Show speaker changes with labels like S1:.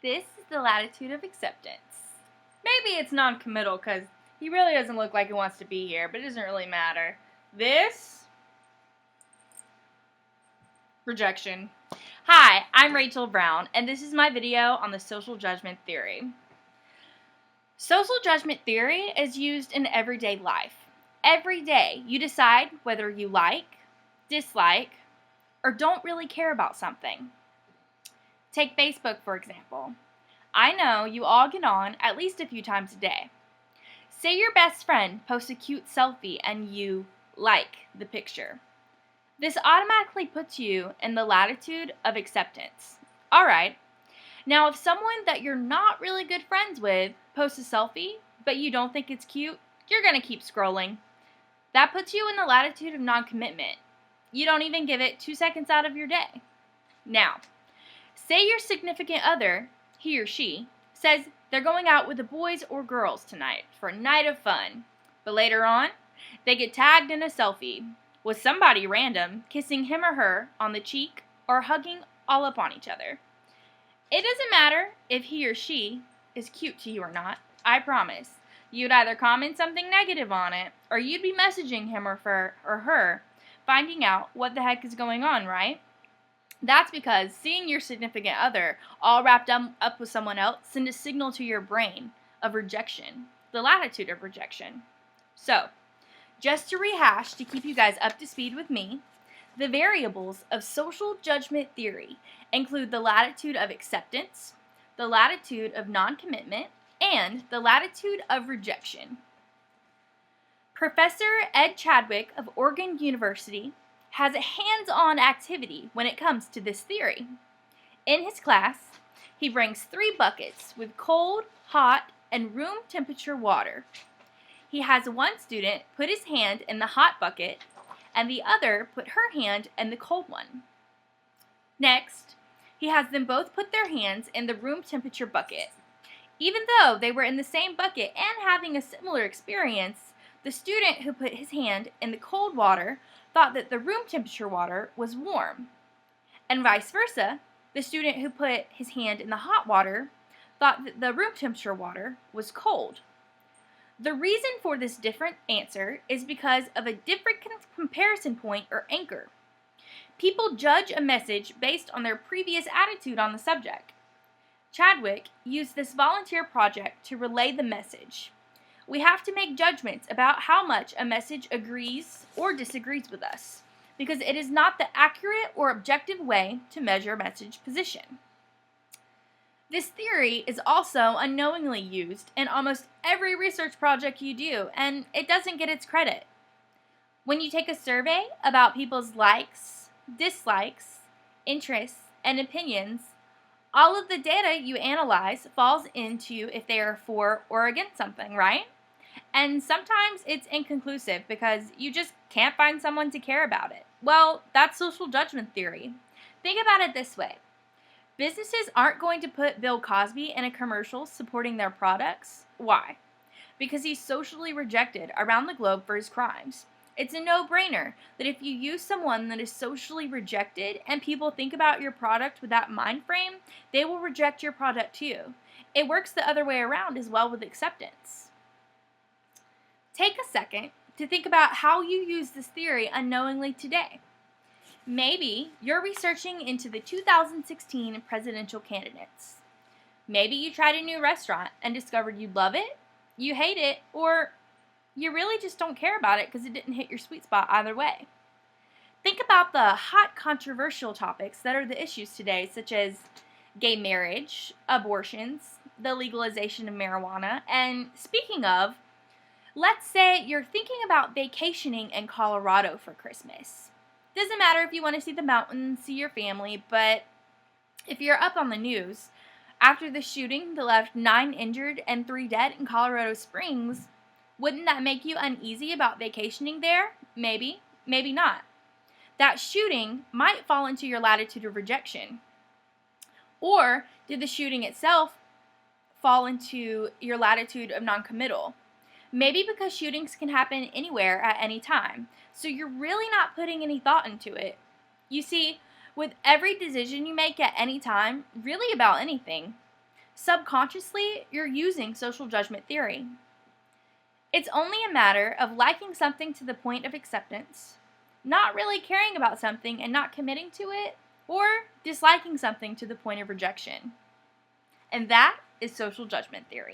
S1: This is the latitude of acceptance. Maybe it's non-committal because he really doesn't look like he wants to be here, but it doesn't really matter. This? Rejection. Hi, I'm Rachel Brown, and this is my video on the social judgment theory. Social judgment theory is used in everyday life. Every day, you decide whether you like, dislike, or don't really care about something. Take Facebook, for example. I know you all get on at least a few times a day. Say your best friend posts a cute selfie and you like the picture. This automatically puts you in the latitude of acceptance. Alright, now if someone that you're not really good friends with posts a selfie, but you don't think it's cute, you're going to keep scrolling. That puts you in the latitude of non-commitment. You don't even give it 2 seconds out of your day. Now, say your significant other, he or she, says they're going out with the boys or girls tonight for a night of fun, but later on, they get tagged in a selfie with somebody random kissing him or her on the cheek or hugging all up on each other. It doesn't matter if he or she is cute to you or not, I promise. You'd either comment something negative on it, or you'd be messaging him or her, finding out what the heck is going on, right? That's because seeing your significant other all wrapped up with someone else sends a signal to your brain of rejection, the latitude of rejection. So, just to rehash to keep you guys up to speed with me, the variables of social judgment theory include the latitude of acceptance, the latitude of non-commitment, and the latitude of rejection. Professor Ed Chadwick of Oregon University has a hands-on activity when it comes to this theory. In his class, he brings 3 buckets with cold, hot, and room temperature water. He has one student put his hand in the hot bucket and the other put her hand in the cold one. Next, he has them both put their hands in the room temperature bucket. Even though they were in the same bucket and having a similar experience, the student who put his hand in the cold water thought that the room temperature water was warm, and vice versa, the student who put his hand in the hot water thought that the room temperature water was cold. The reason for this different answer is because of a different comparison point or anchor. People judge a message based on their previous attitude on the subject. Chadwick used this volunteer project to relay the message. We have to make judgments about how much a message agrees or disagrees with us, because it is not the accurate or objective way to measure message position. This theory is also unknowingly used in almost every research project you do, and it doesn't get its credit. When you take a survey about people's likes, dislikes, interests, and opinions, all of the data you analyze falls into if they are for or against something, right? And sometimes it's inconclusive because you just can't find someone to care about it. Well, that's social judgment theory. Think about it this way. Businesses aren't going to put Bill Cosby in a commercial supporting their products. Why? Because he's socially rejected around the globe for his crimes. It's a no-brainer that if you use someone that is socially rejected and people think about your product with that mind frame, they will reject your product too. It works the other way around as well with acceptance. Take a second to think about how you use this theory unknowingly today. Maybe you're researching into the 2016 presidential candidates. Maybe you tried a new restaurant and discovered you love it, you hate it, or you really just don't care about it because it didn't hit your sweet spot either way. Think about the hot controversial topics that are the issues today, such as gay marriage, abortions, the legalization of marijuana, and speaking of, let's say you're thinking about vacationing in Colorado for Christmas. Doesn't matter if you want to see the mountains, see your family, but if you're up on the news, after the shooting that left 9 injured and 3 dead in Colorado Springs, wouldn't that make you uneasy about vacationing there? Maybe, maybe not. That shooting might fall into your latitude of rejection. Or did the shooting itself fall into your latitude of non-committal? Maybe because shootings can happen anywhere at any time, so you're really not putting any thought into it. You see, with every decision you make at any time, really about anything, subconsciously you're using social judgment theory. It's only a matter of liking something to the point of acceptance, not really caring about something and not committing to it, or disliking something to the point of rejection. And that is social judgment theory.